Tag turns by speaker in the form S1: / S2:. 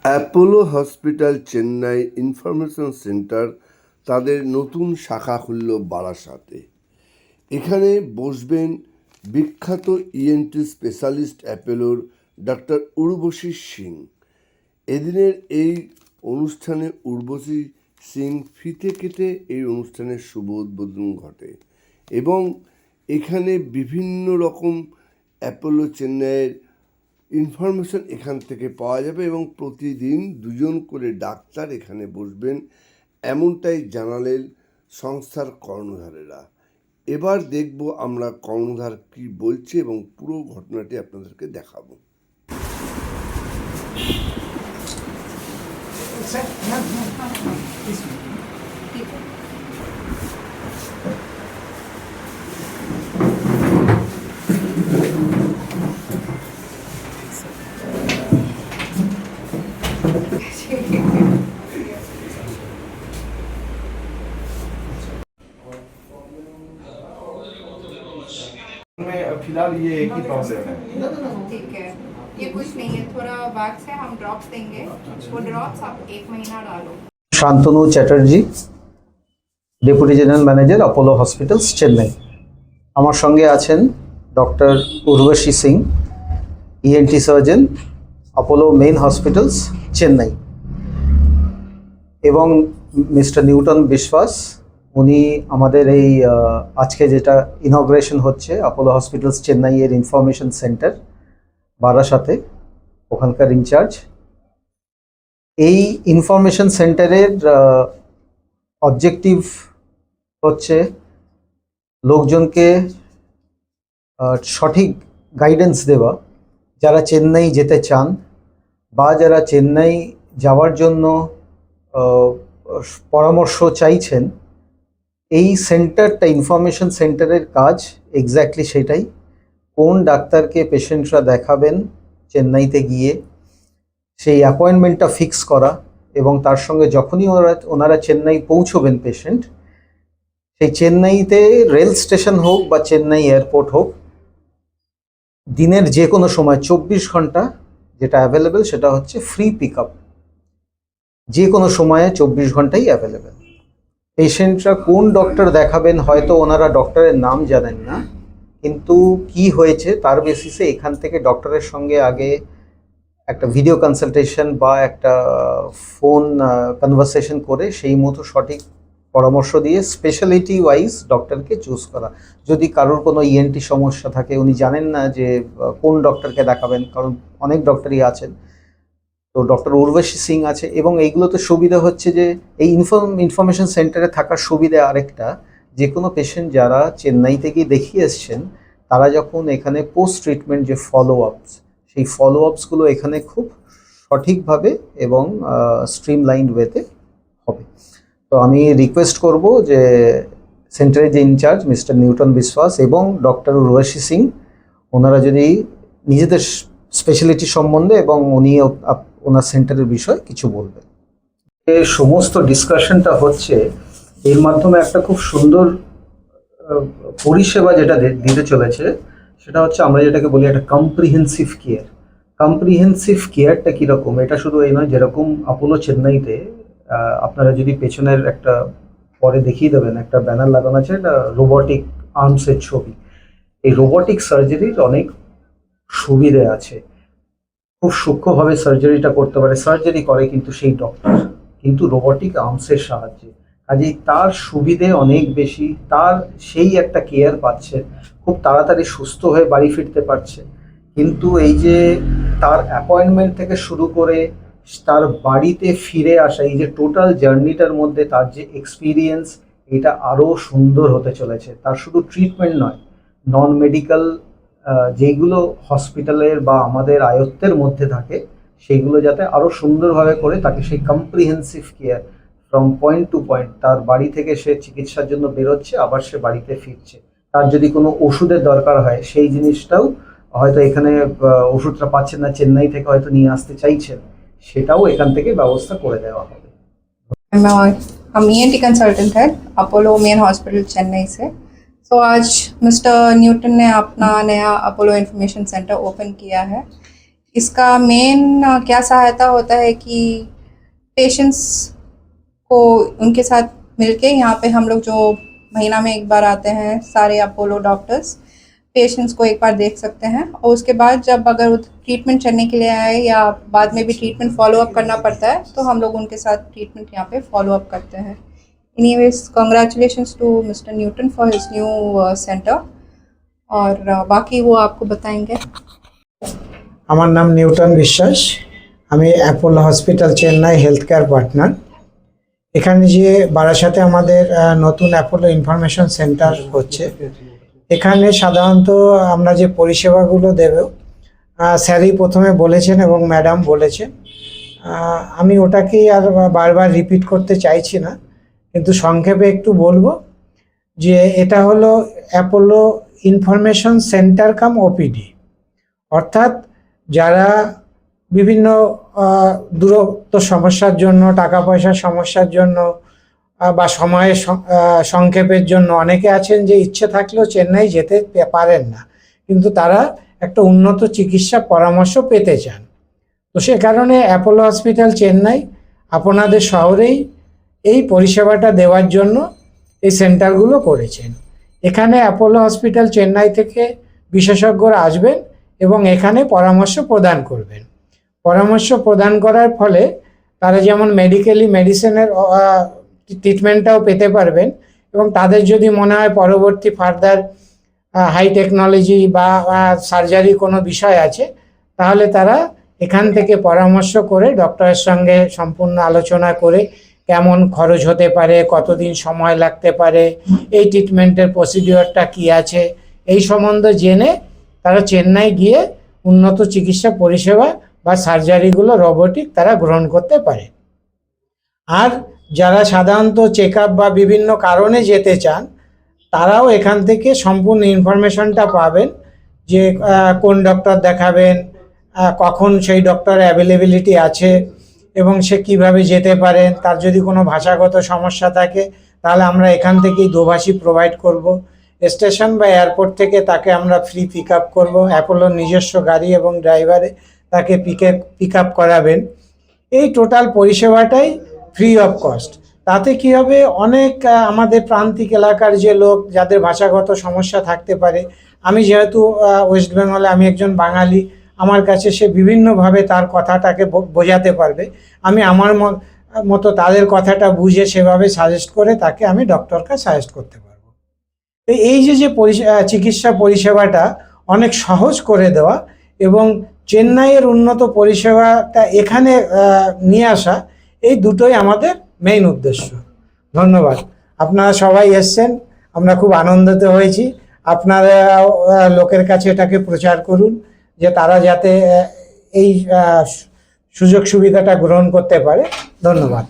S1: Apollo hospital Chennai information centre তাদের নতুন শাখা খুলল বারাসাতে। এখানে বসবেন বিখ্যাত ইএনটি স্পেশালিস্ট অ্যাপোলোর ডাক্তার উর্বশী সিং। এদিনের এই অনুষ্ঠানে উর্বশী সিং ফিতে কেটে এই অনুষ্ঠানের শুভ উদ্বোধন ঘটে এবং এখানে বিভিন্ন রকম অ্যাপোলো চেন্নাইয়ের ইনফরমেশন এখান থেকে পাওয়া যাবে এবং প্রতিদিন দুজন করে ডাক্তার এখানে বসবেন, এমনটাই জানালেন সংস্থার কর্ণধারেরা। এবার দেখব আমরা কর্ণধার কি বলছে এবং পুরো ঘটনাটি আপনাদেরকে দেখাবো।
S2: फिलहाल ये एक ही प्रॉब्लम है।
S3: ठीक है, ये कुछ नहीं है, थोड़ा वैक्स है, हम ड्रॉप्स देंगे। वो ड्रॉप्स आप 1 महीना डालो।
S4: Shantanu Chatterjee, deputy general manager Apollo hospitals Chennai. আমার সঙ্গে আছেন doctor Urvashi Singh, ENT surgeon, Apollo main hospitals Chennai, এবং মিস্টার নিউটন বিশ্বাস। উনি আমাদের এই আজকে যেটা ইনগ্রেশন হচ্ছে অ্যাপোলো হসপিটালস চেন্নাই এর ইনফরমেশন সেন্টার বারাসাতে, ওখানকার ইনচার্জ। এই ইনফরমেশন সেন্টারের অবজেক্টিভ হচ্ছে লোকজনকে সঠিক গাইডেন্স দেওয়া, যারা চেন্নাই যেতে চান বা যারা চেন্নাই যাওয়ার জন্য পরামর্শ চাইছেন। এই সেন্টারটা, ইনফরমেশন সেন্টারের কাজ এক্স্যাক্টলি সেটাই। কোন ডাক্তারকে পেশেন্টরা দেখাবেন চেন্নাইতে গিয়ে, সেই অ্যাপয়েন্টমেন্টটা ফিক্স করা, এবং তার সঙ্গে যখনই ওনারা চেন্নাই পৌঁছবেন পেশেন্ট, সেই চেন্নাইতে রেল স্টেশন হোক বা চেন্নাই এয়ারপোর্ট হোক, দিনের যে কোনো সময় 24 ঘন্টা যেটা অ্যাভেলেবেল সেটা হচ্ছে ফ্রি পিক আপ। যে কোনো সময়ে 24 ঘন্টাই অ্যাভেলেবেল। পেশেন্টরা কোন ডক্টর দেখাবেন হয়তো ওনারা ডক্টরের নাম জানেন না, কিন্তু কি হয়েছে তার বেসিসে এখান থেকে ডক্টরের সঙ্গে আগে একটা ভিডিও কনসালটেশন বা একটা ফোন কনভারসেশন করে সেই মতো সঠিক পরামর্শ দিয়ে স্পেশালিটি ওয়াইজ ডক্টরকে চুজ করা। যদি কারোর কোনো ইএনটি সমস্যা থাকে, উনি জানেন না যে কোন ডক্টরকে দেখাবেন, কারণ অনেক ডক্টরই আছেন, তো ডক্টর উর্বশী সিং আছে। এবং এইগুলোতে সুবিধা হচ্ছে যে এই ইনফরমেশন সেন্টারে থাকার সুবিধা আরেকটা, যে কোনো পেশেন্ট যারা চেন্নাই থেকে দেখিয়ে এসছেন, তারা যখন এখানে পোস্ট ট্রিটমেন্ট যে ফলো আপস, সেই ফলো আপসগুলো এখানে খুব সঠিকভাবে এবং স্ট্রিমলাইন্ড ওয়েতে হবে। তো আমি রিকোয়েস্ট করব যে সেন্টারের যে ইনচার্জ মিস্টার নিউটন বিশ্বাস এবং ডক্টর উর্বশী সিং, ওনারা যদি নিজেদের স্পেশালিটি সম্বন্ধে এবং উনি ওনার সেন্টারের বিষয়ে কিছু বলবেন। এই সমস্ত ডিসকাশনটা হচ্ছে এর মাধ্যমে একটা খুব সুন্দর পরিষেবা যেটা দিতে চলেছে, সেটা হচ্ছে আমরা যেটাকে বলি একটা কম্প্রিহেন্সিভ কেয়ার। কম্প্রিহেন্সিভ কেয়ারটা কীরকম, এটা শুধু এই নয়, যেরকম অ্যাপোলো চেন্নাইতে আপনারা যদি পেছনের একটা পরে দেখিয়ে দেবেন, একটা ব্যানার লাগানো আছে, এটা রোবটিক আর্মসের ছবি। এই রোবটিক সার্জারির অনেক সুবিধে আছে, খুব সূক্ষ্মভাবে সার্জারিটা করতে পারে। সার্জারি করে কিন্তু সেই ডক্টর, কিন্তু রোবটিক আর্মসের সাহায্যে। কাজেই তার সুবিধে অনেক বেশি, তার সেই একটা কেয়ার পাচ্ছে, খুব তাড়াতাড়ি সুস্থ হয়ে বাড়ি ফিরতে পারছে। কিন্তু এই যে তার অ্যাপয়েন্টমেন্ট থেকে শুরু করে তার বাড়িতে ফিরে আসা, এই যে টোটাল জার্নিটার মধ্যে তার যে এক্সপিরিয়েন্স, এটা আরও সুন্দর হতে চলেছে। তার শুধু ট্রিটমেন্ট নয়, নন মেডিকেল যেইগুলো হসপিটালের বা আমাদের আয়ত্তের মধ্যে থাকে, সেইগুলো যাতে আরও সুন্দরভাবে করে তাকে সেই comprehensive care from point to point, তার বাড়ি থেকে সে চিকিৎসার জন্য বেরোচ্ছে, আবার সে বাড়িতে ফিরছে, তার যদি কোনো ওষুধের দরকার হয় সেই জিনিসটাও, হয়তো এখানে ওষুধটা পাচ্ছেন না, চেন্নাই থেকে হয়তো নিয়ে আসতে চাইছেন, সেটাও এখান থেকে ব্যবস্থা করে দেওয়া হবে।
S3: हम ENT कंसल्टेंट है अपोलो मेन हॉस्पिटल चेन्नई से। तो आज मिस्टर न्यूटन ने अपना नया अपोलो इंफॉर्मेशन सेंटर ओपन किया है। इसका मेन क्या सहायता होता है कि पेशेंट्स को उनके साथ मिलके यहाँ पे हम लोग जो महीना में एक बार आते हैं सारे अपोलो डॉक्टर्स पेशेंट्स को एक बार देख सकते हैं और उसके बाद जब अगर ट्रीटमेंट चलने के लिए आए या बाद में भी ट्रीटमेंट फॉलो अप करना पड़ता है तो हम लोग उनके साथ ट्रीटमेंट यहाँ पे फॉलो अप करते हैं। Anyways congratulations to mister Newton for his new centre और बाकी वो आपको बताएंगे।
S5: আমার নাম নিউটন বিশ্বাস, আমি Apollo hospital Chennai health care partner. এখানে যে বারাসাতে আমাদের নতুন অ্যাপোলো ইনফরমেশন সেন্টার হচ্ছে, এখানে সাধারণত আমরা যে পরিষেবাগুলো দেব স্যারই প্রথমে বলেছেন এবং ম্যাডাম বলেছেন, আমি ওটাকেই আর বারবার রিপিট করতে চাইছি না, কিন্তু সংক্ষেপে একটু বলবো যে এটা হলো অ্যাপোলো ইনফরমেশন সেন্টার কাম ওপিডি, অর্থাৎ যারা বিভিন্ন দূরত্ব সমস্যার জন্য, টাকা পয়সার সমস্যার জন্য বা সময়ের সংক্ষেপের জন্য অনেকে আছেন যে ইচ্ছে থাকলেও চেন্নাই যেতে পারেন না, কিন্তু তারা একটা উন্নত চিকিৎসা পরামর্শ পেতে চান। তো সে কারণে অ্যাপোলো হসপিটাল চেন্নাই আপনাদের শহরেই এই পরিষেবাটা দেওয়ার জন্য এই সেন্টারগুলো করেছেন। এখানে অ্যাপোলো হসপিটাল চেন্নাই থেকে বিশেষজ্ঞরা আসবেন এবং এখানে পরামর্শ প্রদান করবেন। পরামর্শ প্রদান করার ফলে তারা যেমন মেডিসিনের ট্রিটমেন্টটাও পেতে পারবেন এবং তাদের যদি মনে হয় পরবর্তী ফার্দার হাই টেকনোলজি বা সার্জারি কোনো বিষয় আছে, তাহলে তারা এখান থেকে পরামর্শ করে ডক্টরের সঙ্গে সম্পূর্ণ আলোচনা করে কেমন খরচ হতে পারে, কতদিন সময় লাগতে পারে, এই ট্রিটমেন্টের প্রসিডিওরটা কী আছে, এই সম্বন্ধে জেনে তারা চেন্নাই গিয়ে উন্নত চিকিৎসা পরিষেবা বা সার্জারিগুলো রোবোটিক তারা গ্রহণ করতে পারে। আর যারা সাধারণত চেক আপ বা বিভিন্ন কারণে যেতে চান, তারাও এখান থেকে সম্পূর্ণ ইনফরমেশনটা পাবেন যে কোন ডক্টর দেখাবেন, কখন সেই ডক্টর অ্যাভেলেবিলিটি আছে এবং সে কিভাবে যেতে পারেন। তার যদি কোনো ভাষাগত সমস্যা থাকে তাহলে আমরা এখান থেকেই দোভাষী প্রোভাইড করব। স্টেশন বা এয়ারপোর্ট থেকে তাকে আমরা ফ্রি পিক আপ করবো, অ্যাপোলোর নিজস্ব গাড়ি এবং ড্রাইভারে তাকে পিক আপ করাবেন। এই টোটাল পরিষেবাটাই ফ্রি অফ কস্ট। তাতে কি হবে, অনেক আমাদের প্রান্তিক এলাকার যে লোক যাদের ভাষাগত সমস্যা থাকতে পারে, আমি যেহেতু ওয়েস্ট বেঙ্গলে আমি একজন বাঙালি, আমার কাছে সে বিভিন্নভাবে তার কথাটাকে বোঝাতে পারবে, আমি আমার মতো তাদের কথাটা বুঝে সেভাবে সাজেস্ট করে তাকে আমি ডক্টরকে সাজেস্ট করতে পারবো। এই যে চিকিৎসা পরিষেবাটা অনেক সহজ করে দেওয়া এবং চেন্নাইয়ের উন্নত পরিষেবাটা এখানে নিয়ে আসা, এই দুটোই আমাদের মেইন উদ্দেশ্য। ধন্যবাদ। আপনারা সবাই এসছেন, আমরা খুব আনন্দিত হয়েছি। আপনারা লোকের কাছে এটাকে প্রচার করুন যে তারা যাতে এই সুযোগ সুবিধাটা গ্রহণ করতে পারে। ধন্যবাদ।